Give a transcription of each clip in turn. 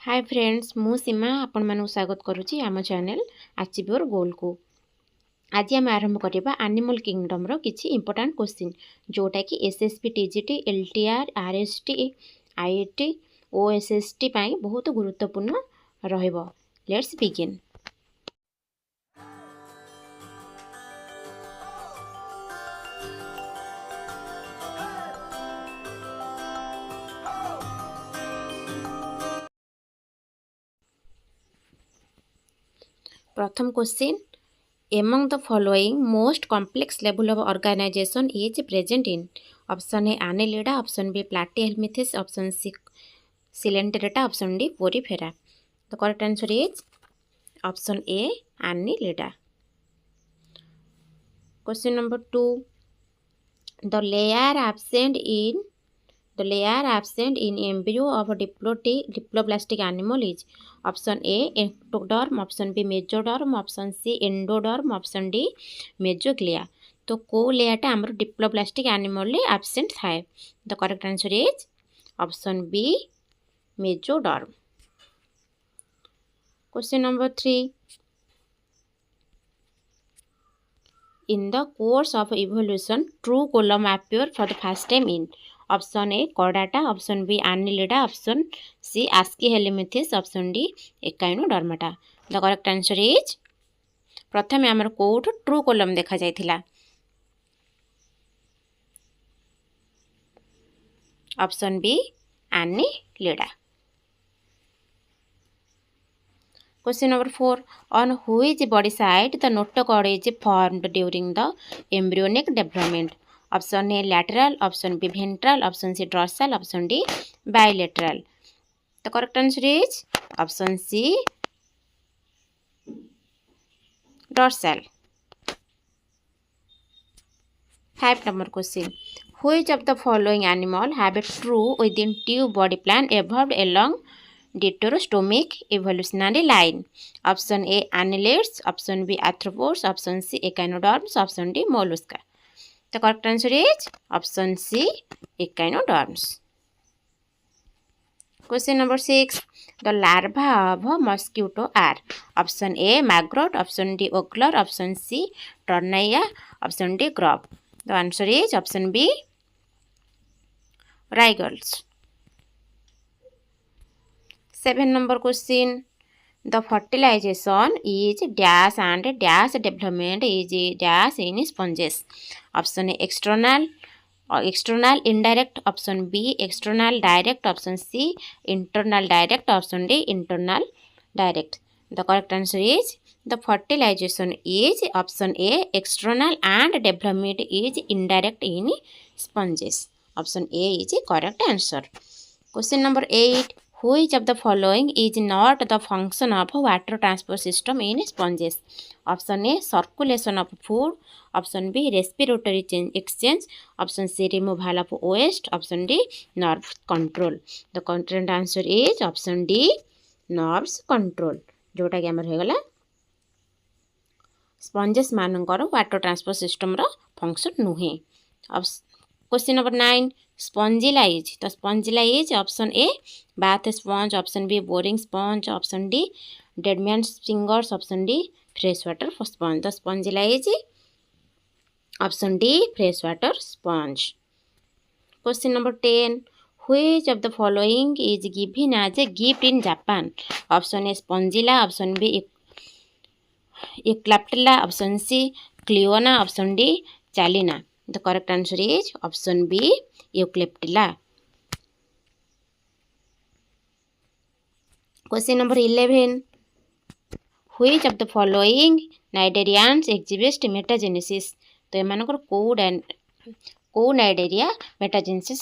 Hi friends मु सीमा आपण मानू स्वागत करुच्ची आम चैनल अचीव योर गोल को। आज आम आरंभ करवा एनिमल किंगडम रो किछि इंपोर्टेंट क्वेश्चन जोटा कि SSP TGT LTR RST IT OSST पाई बहुत गुरुत्वपूर्ण रहइबो। Let's begin. प्रथम question, among the following most complex level of organization is present in? Option A annelida, option B platyhelminthes, option C coelenterata, option D porifera. The correct answer is option A annelida. Question number 2, the layer absent in embryo of a diploblastic animal is? Option A ectoderm, option B mesoderm, option C endoderm, option D mesoglea. तो को लेयरटा आमर diploblastic animal रे absent थाए? The correct answer is option B mesoderm. Question number 3, in the course of evolution true column appear for the first time in? Option A chordata, option B annelida, option C aschelinthes, option D echinodermata. The correct answer is प्रथम आमर कोठ true column देखा जाइथिला? Option B annelida. Question number 4, on which body side the notochord is formed during the embryonic development? Option A lateral, option B ventral, option C dorsal, option D bilateral. The correct answer is option C dorsal. 5 number question, which of the following animal have a true within tube body plan evolved along deuterostomic evolutionary line? Option A annelids, option B arthropods, option C echinoderms, option D mollusca. The correct answer is option C echinoderms. Question number 6, the larva of a mosquito are? Option A maggot, option D ogler, option C tornaya, option D grub. The answer is option B wriggles. 7 number question, the fertilization is dash and dash development is dash in sponges? Option A external indirect, option B external direct, option C internal direct, option D internal direct. The correct answer is the fertilization is option A external and development is indirect in sponges. Option A is correct answer. Question number 8, which of the following is not the function of water transport system in sponges? Option A circulation of food, option B respiratory exchange, option C removal of waste, option D nerve control. The correct answer is option D nerves control, जोटा कि आमर होगला sponges मानकर water transport system रो function नुहे। Question number 9, Spongilla is? तो Spongilla is option A bath sponge, option B boring sponge, option D dead fingers, option D fresh water sponge. तो Spongilla is option D fresh water sponge. Question number 10, which of the following is given as a gift in Japan? Option A spongilla, option B eclaptilla, option C cleona, option D chalina. The correct answer is option B eclaptilla. Question number 11, which of the following cnidarians exhibit metagenesis? तो एमानकर को Cnidaria metagenesis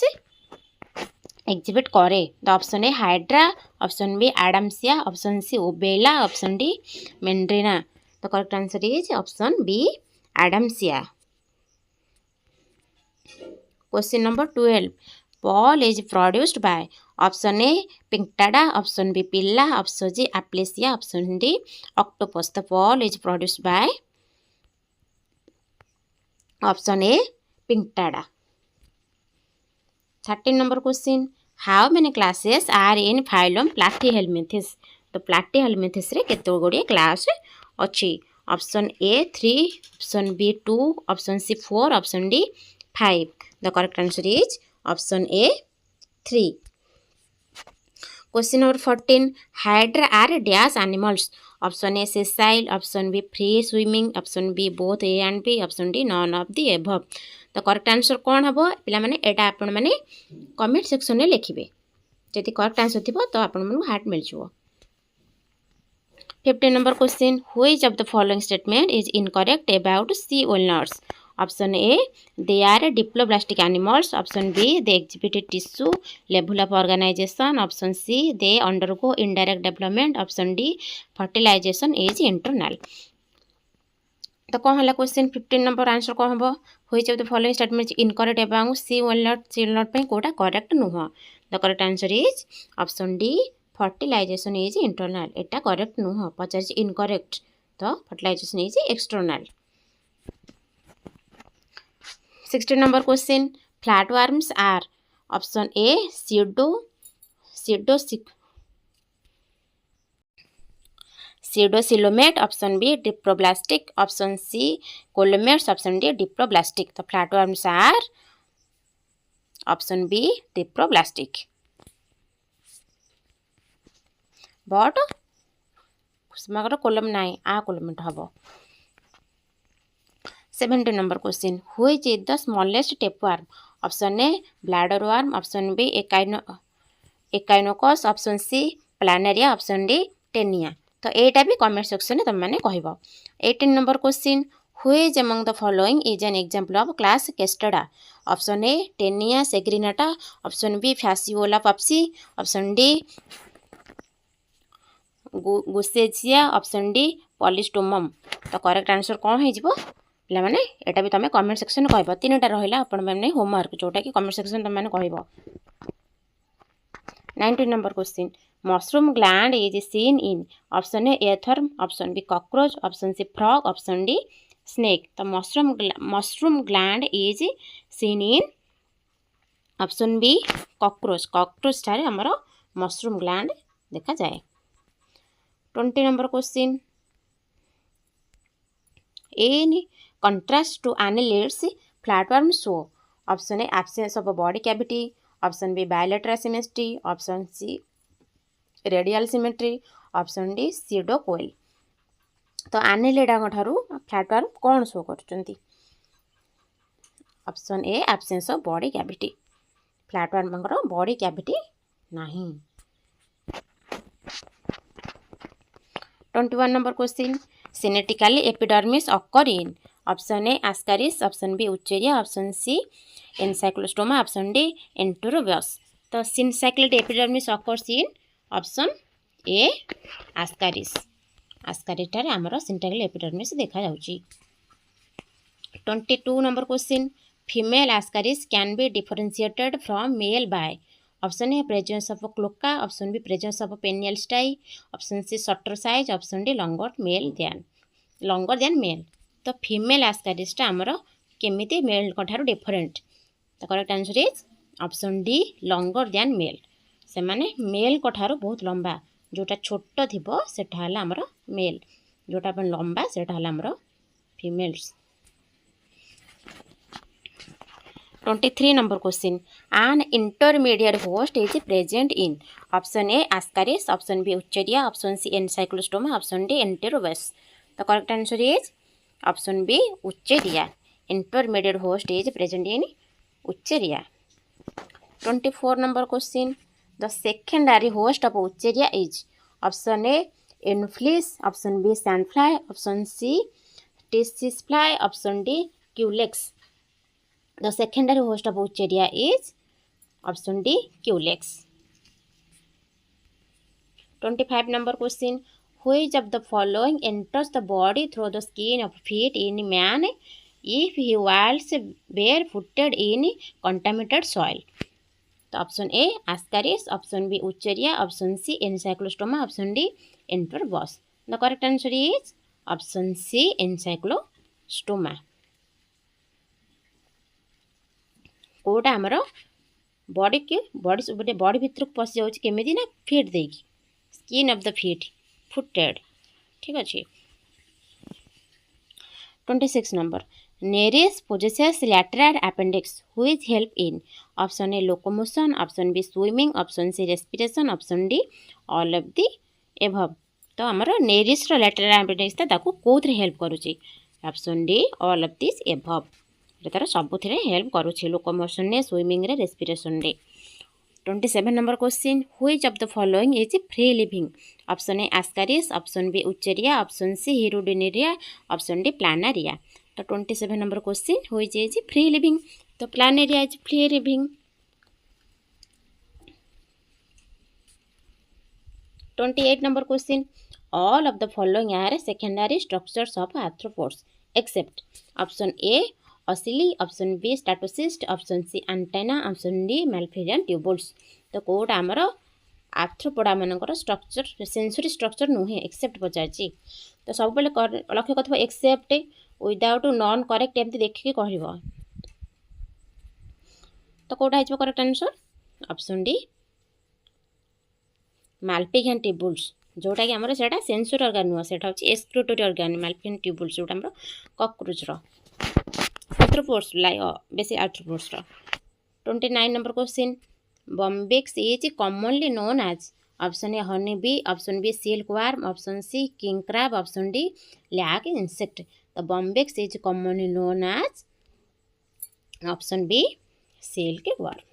exhibit करे? The option A Hydra, option B Adamsia, option C Obelia, option D Meandrina. The correct answer is option B Adamsia. Question number 12, pearl is produced by? Option A Pinctada, option B Pila, option G Aplysia, option D octopus. The pearl is produced by option A Pinctada. 13 number question, How many classes are in phylum Platyhelminthes? तो Platyhelminthes रे केते गुड़िए class अच्छी. Option A 3, option B 2, option C 4, option D 5. The correct answer is option A 3. Question number 14. Hydra are dash animals. Option A sessile, option B free swimming, option B both A and B, option D none of the above. तो correct answer कौन हम पिला माने एटा आपण माने comment section में लिखिबे. जदि correct answer थिबो तो आपण मानू हार्ट मिल जिवो. 15 number question. Which of the following statement is incorrect about sea walnuts? Option A, they are diploblastic animals. Option B, they exhibit tissue level of organization. Option C, they undergo indirect development. Option D, fertilization is internal. तो कौन है question 15 number answer कौन हम which of the following statement incorrect about sea walnut पे कोटा correct नुह. The correct answer is option D fertilisation is internal. एटा correct नुह पचार इनकरेक्ट. तो fertilisation is external. 16 number question. Flatworms are option A pseudocoelomate, option B diploblastic, option C coelomates, option D diploblastic. The flatworms are option B diploblastic. But semagara column nai a coelomate habo. 17 number question. Which is the smallest tapeworm? Option A bladder worm, option B echinococos, option C planaria, option D tenia. तो एटा भी comment section में तुम मैंने कहब. 18 number question. Which among the following is an example of class Castida? Option A tenia segrenata, option B fasciola papsi, option D गुसेजिया, option D Polystomum. तो correct answer कौन हो पिला माने एटा भी तुम कमेंट सेक्शन में कहब. तीनटा रहिला आपण मैंने होमवर्क जोटा कि कमेंट सेक्शन तुम मैंने कहब. 19 number question. Mushroom gland is seen in option A earthworm, option B cockroach, option C frog, option D snake. तो mushroom gland is seen in option B cockroach. cockroach ठारे हमरो mushroom gland देखा जाए. 20 number question. In contrast to annelids, flatworms show option A absence of a body cavity, option B bilateral symmetry, option C radial symmetry, option D pseudocoel. तो annelida ठारू flatworm कौन show करचंती? Option A absence of body cavity. flatworm मंगरो body cavity नहीं. 21 number question. Synetically epidermis occur in option A ascaris, option B ucheria, option C encyclostoma, option D enterobius. तो synetically epidermis occurs in option A ascaris. ascaris ठारे हमरो synetically epidermis देखा जाउची. 22 number question. Female ascaris can be differentiated from male by option A presence of a cloaca, option B presence of a penial style, option C shorter size, option D longer than male. तो female ascaris टा हमरो केमिति male कठारु different. The correct answer is option D longer than male. से माने male कठारु बहुत लंबा. जोटा छोटो थिबो सेटा हला हमरो male. जोटा अपन लंबा सेटा हला हमरो females. 23 number question. An intermediate host is present in option A ascaris, option B ucheria, option C encyclostoma, option D enterobius. The correct answer is option B ucheria. Intermediate host is present in ucheria. 24 number question. The secondary host of ucheria is option A anopheles, option B sandfly, option C tissus fly, option D culex. The secondary host of ucheria is option D culex. 25 number question. Which of the following enters the body through the skin of feet in man if he walks barefooted in contaminated soil? The option A ascaris, option B ucheria, option C encyclostoma, option D enterobius. The correct answer is option C encyclostoma. Kota हमरो body के body भितर पशि जाऊँ केमी ना फिट देकी skin of the feet footed ठीक अच्छे 26 number Nereis possesses lateral appendix which help in option A locomotion option B swimming option C respiration option D all of the above तो आमर नेरिस लैटेराल अपेंडिक्स ताको कोथरे help करूची option D all of this above तार सबुथिरे help करूची locomotion ने swimming रे रेस्पिरेशन रे 27 number question which of the following is free living option A Ascaris option B Wuchereria option C Hirudinaria option D Planaria तो 27 number question which is free living तो Planaria is free living 28 number question all of the following are secondary structures of arthropods except option A ocelli option B statocyst option C antenna option D Malpighian tubules तो कोड आमर Arthropoda मानकर structure sensory structure नुहे except पचार तो सब बेले लक्ष्य कर एक्सेप्ट विदाउट नॉन करेक्ट एमती देखिए कह तो कौटा हो correct answer option D Malpighian tubules जोटा कि आमर से सेंसरी ऑर्गन नुह से एक्सक्रूटरी ऑर्गन मैलफिरियन ट्यूबुल्स जोटा आमर कॉकरोच आर्थ्रोपोड्स बेसी arthropods 29 number question Bombyx is commonly known as option A honey bee option B silkworm option C king crab option D lac insect तो Bombyx is commonly known as option B silkworm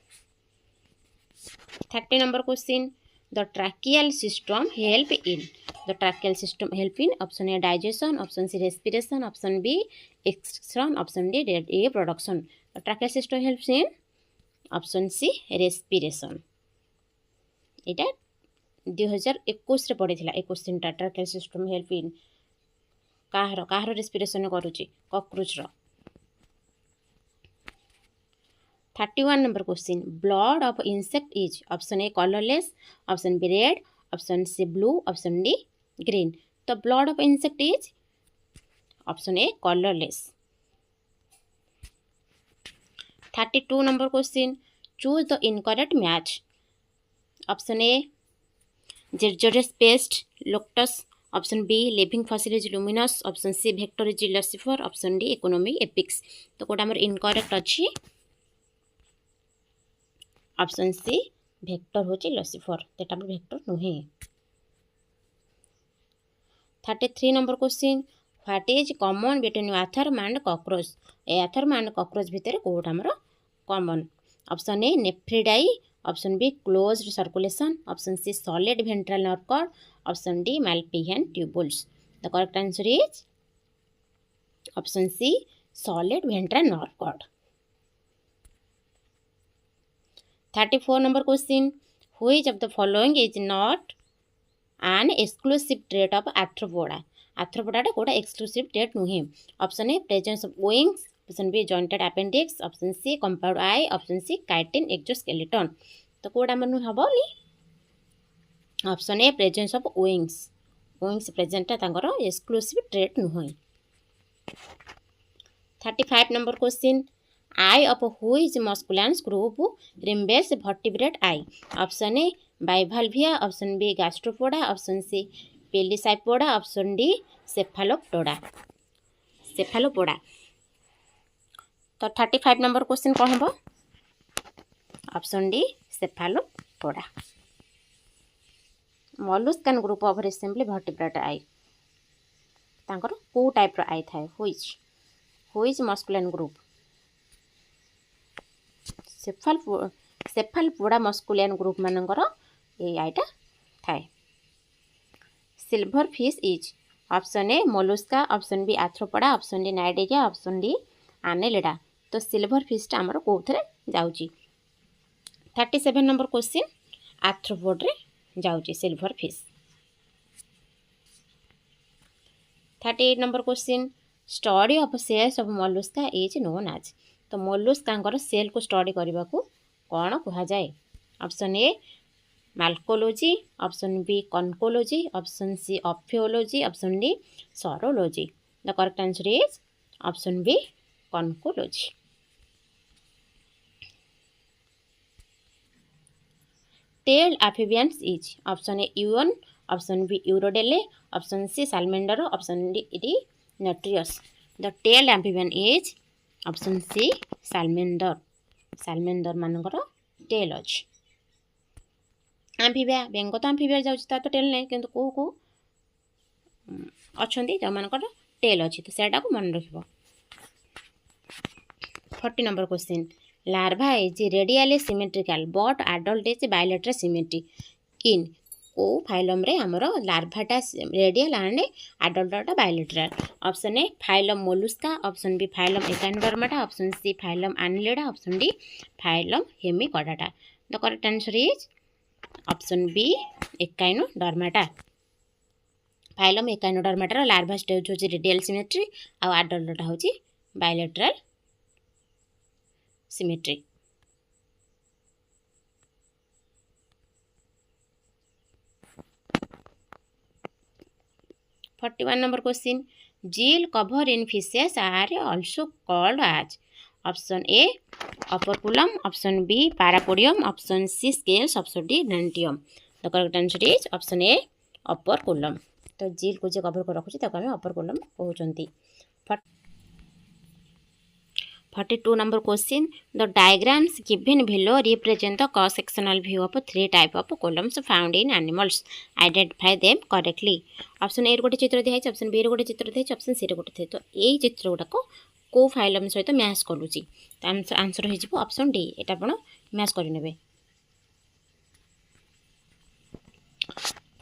30 number question the tracheal system help in the tracheal system help in option A digestion option C respiration option B excretion option D reproduction the tracheal system helps in option C respiration यहाँ 2021 पढ़ी ए question tracheal system help in कहार respiration करुच्ची cockroach 31 number question blood of insect is option A colourless option B red option C blue option D green तो blood of insect is option A colourless 32 number question choose the incorrect match option A gregarious pest locust option B living fossil is Limulus option C vector is Laccifer option D economic epics तो कोटा हमर incorrect अच्छी option C vector होची लसिफर तेटा vector नुहे 33 number question what is common between earthworm and cockroach earthworm and cockroach भितर कोटा हमर common option A nephridia option B closed circulation option C solid ventral nerve cord option D Malpighian tubules the correct answer is option C solid ventral nerve cord 34 number question which of the following is not an exclusive trait of Arthropoda Arthropoda कोटा exclusive trait नुहे option A presence of wings option B jointed appendix option C compound eye option C chitin exoskeleton तो कोटा मन हबनी option A presence of wings प्रेजेंटा तांकर exclusive trait नुहे 35 number question eye of which molluscan group resembles vertebrate eye option A Bivalvia option B Gastropoda option C Pelecypoda option D Cephalopoda तो 35 number question कौन हम option D Cephalopoda molluscan group of resemble vertebrate eye तांकर को type रो आई थाए which molluscan group Cephalopoda molluscan group मानकर ये आईटा थाए silverfish is option A Mollusca option B Arthropoda option D Cnidaria option D Annelida तो silver फिशटा आमर कौन जाऊँगी 37 नंबर क्वेश्चन आर्थ्रोपोड रे जाऊँगी silverfish 38 number question study of cells of Mollusca is known as तो Mollusca cell को study करने को कौन कह जाए option A malacology option B conchology option C ophiology option D serology the correct answer is option B conchology tailed amphibians is option A Eon, option B Urodele, option C Salamander, option D Natrius. The tailed amphibian is option C Salamander. Salamander ମାନଙ୍କର tail ଅଛି। ଆମ୍ଫିବିଆ ବେଙ୍ଗ ତ ଆମ୍ଫିବିଆ ଯାଉଛି ତାର ତ tail ନାହିଁ କିନ୍ତୁ କୋଉ କୋଉ ଅଛନ୍ତି ଯେଉଁମାନଙ୍କର tail ଅଛି ତ ସେଇଟାକୁ ମନେ ରଖିବ। 40 number question. Larva is radially symmetrical but adult is bilateral symmetry in को फाइलम रे हमरो लार्भाटा रेडियल एंड एडल्टटा bilateral. Option A phylum Mollusca, option B phylum Echinodermata, option C phylum Annelida, option D phylum Hemichordata. The correct answer is option B Echinodermata. Phylum एकाइनोडर्माटार larva stage होची radial symmetry आ एडल्टटा होची bilateral symmetry. 41 number question. Gill cover in fishes are also called as option A operculum, option B parapodium, option C scales, option D dentium. The correct answer is option A operculum. तो जिल को जो cover को रखुची ताको हम operculum कहउचंती। 42 number question. The diagrams given below represent the cross-sectional view of three type of columns found in animals. Identify them correctly. Option A गोटे चित्र दिखाई, ऑप्शन बी गोटे चित्र दिखाई, ऑप्शन सी गोटे थे। तो यही चित्र गुड़ाक को फाइलम सहित मैच करुच्ची तो आंसर हो ऑप्शन डी। ये आप मैच करे।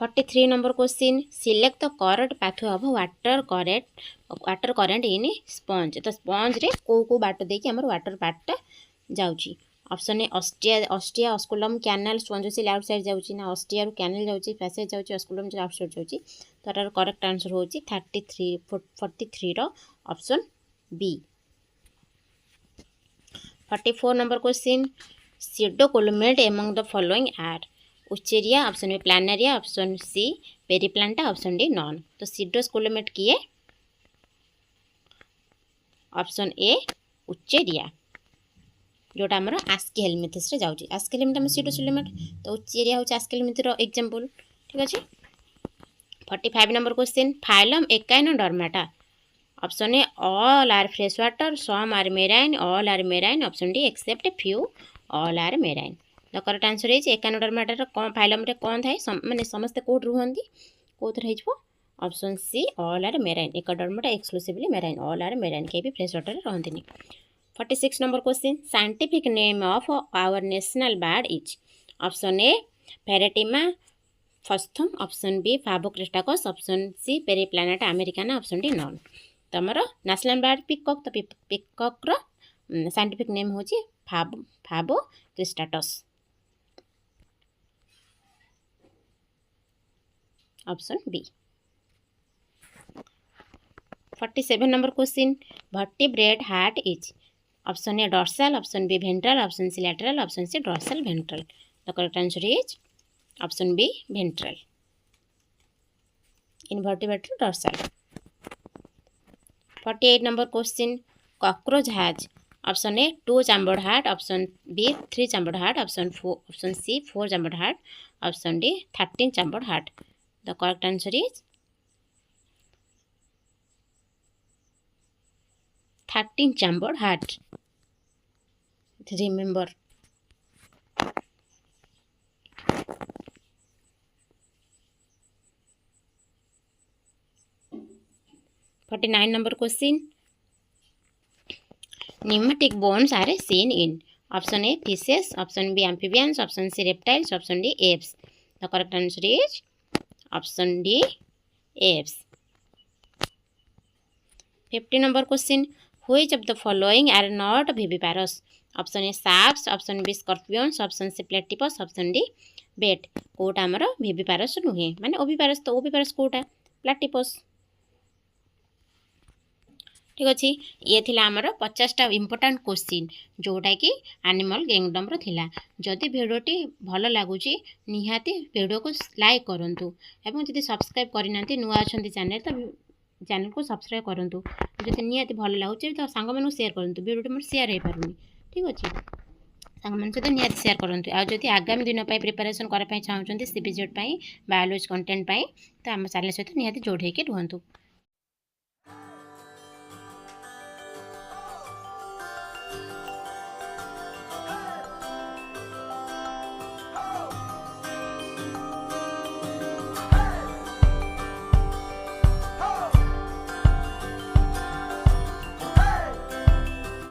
43 number question. Select the correct pathway of water current in sponge. तो स्पंज रे को बाट देकी हमर वाटर पार्ट जाउची। Option A ostia osculum canal spongocoel outside जाउची ना ऑस्टिया रु कैनाल जाउची पैसेज जाउची ऑस्कुलम जो आउटसाइड जाउची। तो तार करेक्ट आंसर होची 43 रो option B. 44 number question. Pseudocolumate among the following are Wuchereria, option A Planaria, option C Periplaneta, option D none. तो सीडोस्कोलोमेट किए ऑप्शन ए उच्चेरिया जोटा हमर आस्केलमिथिस रे जाउची। आस्केलमिथ हम सीडोस्कोलोमेट तो उच्चेरिया होची आस्केलमिथ रो एग्जांपल। ठीक अछि। 45 number question. Phylum Echinodermata. Option A all are fresh water, some are marine, all are marine, option D except few all are marine. The correct answer is एकाइनोडर्माटार फाइलम रे कोन थाए माने समस्त कोड रुहंती कोथर हेजबो option C all are marine. Echinodermata exclusively marine, all are marine के भी फ्रेश वाटर रे रहंतिनी। 46 number question. Scientific name of our national bird is option A Pheretima posthuma, option B Pavo cristatus, option C Periplaneta americana, option D none. तो हमर national bird peacock. तो peacock रो scientific name होची Pavo cristatus, option B. 47 number question. Vertebrate heart is option A dorsal, option B ventral, option C lateral, option C dorsal ventral. The correct answer is option B ventral. Invertebrate dorsal. 48 number question. Cockroach has option A 2 chambered heart, option B 3 chambered heart, option C 4 chambered heart, option D 13 chambered heart. The correct answer is 13 chambered heart. Remember. 49 number question. Pneumatic bones are seen in option A fishes, option B amphibians, option C reptiles, option D apes. The correct answer is option D apes. 50 number question. Which of the following are not viviparous? Option A साप्स, option B scorpions, option C platypus, option D bat. कोटा हमर viviparous नुहे माने ओविपारस। तो ओविपारस Kota platypus. ठीक अच्छे। ये थिला हमर 50टा इंपोर्टेंट क्वेश्चन जोटा कि एनिमल किंगडम रो थिला। जदि वीडियोटी भल लागुची निहाती वीडियो को लाइक करंतु एवं जदि सब्सक्राइब करिनांती नुआ अछंती चैनल को सब्सक्राइब करंतु। जदि निहाती भल लागुची तो सांग मानु शेयर करंतु। वीडियोटी मोर शेयर हे पारुनी। ठीक अच्छे। ସାଙ୍ଗମାନଙ୍କ ସହିତ ନିହାତି ସେୟାର କରନ୍ତୁ। ଆଉ ଯଦି ଆଗାମୀ ଦିନ ପାଇଁ ପ୍ରିପାରେସନ୍ କରିବା ପାଇଁ ଚାହୁଁଛନ୍ତି ସିବିଜେଟ୍ ପାଇଁ, ବାୟୋଲୋଜି କଣ୍ଟେଣ୍ଟ ପାଇଁ, ତ ଆମ ଚ୍ୟାନେଲ୍ ସହିତ ନିହାତି ଯୋଡ଼ି ହେଇକି ରୁହନ୍ତୁ।